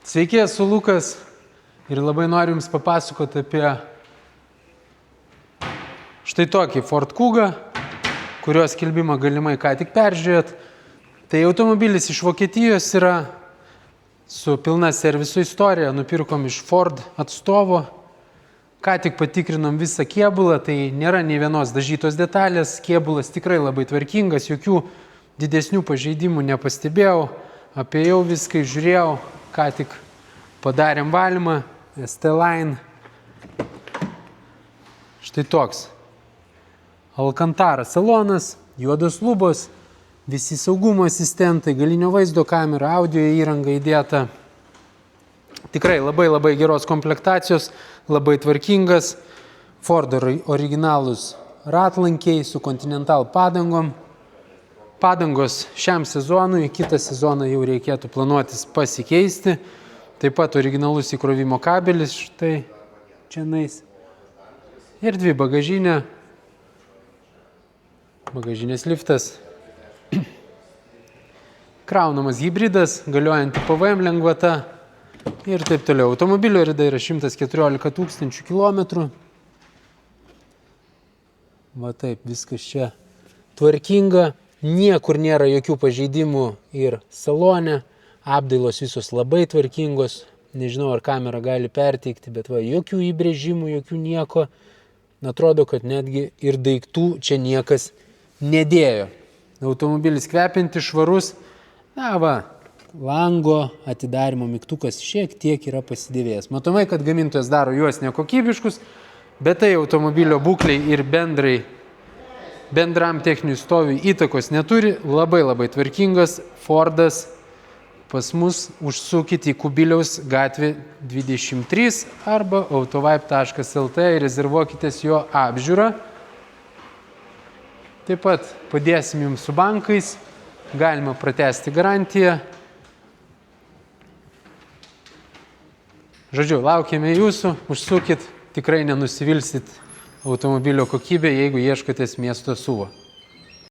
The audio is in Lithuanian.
Sveiki, esu Lukas ir labai noriu Jums papasakoti apie štai tokį Ford Kuga, kurios skelbimą galimai ką tik peržiūrėt. Tai automobilis iš Vokietijos yra su pilna serviso istorija, nupirkom iš Ford atstovo. Ką tik patikrinom visą kėbulą, tai nėra nei vienos dažytos detalės, kėbulas tikrai labai tvarkingas, jokių didesnių pažeidimų nepastebėjau, apėjau viską, žiūrėjau, ką tik padarėm valymą, ST-Line. Štai toks. Alcantara salonas, juodos lubos, visi saugumo asistentai, galinio vaizdo kamera, audio įranga įdėta. Tikrai labai geros komplektacijos, labai tvarkingas. Ford originalus ratlankiai su Continental padangom. Padangos šiam sezonui, kitą sezoną jau reikėtų planuotis pasikeisti. Taip pat originalus įkrovimo kabelis, štai čianais. Ir dvi bagažinė. Bagažinės liftas. Kraunamas hybridas, galiojanti PVM lengvata. Ir taip toliau. Automobilio rida yra 114 tūkstančių kilometrų. Va taip, viskas čia tvarkinga. Niekur nėra jokių pažeidimų ir salone. Apdailos visos labai tvarkingos. Nežinau, ar kamera gali perteikti, bet va, jokių įbrėžimų, jokių nieko. Atrodo, kad netgi ir daiktų čia niekas nedėjo. Automobilis kvepinti, švarus. Na va, lango atidarimo mygtukas šiek tiek yra pasidėvėjęs. Matomai, kad gamintojas daro juos nekokybiškus, bet tai automobilio būklei ir bendram techninių stoviui įtakos neturi. Labai tvarkingas Fordas. Pas mus užsukit į Kubiliaus gatvė 23 arba autovibe.lt ir rezervuokitės jo apžiūrą. Taip pat padėsim Jums su bankais, galima pratęsti garantiją. Žodžiu, laukiame Jūsų, užsukit, tikrai nenusivilsit automobilio kokybę, jeigu ieškotės miesto SUV.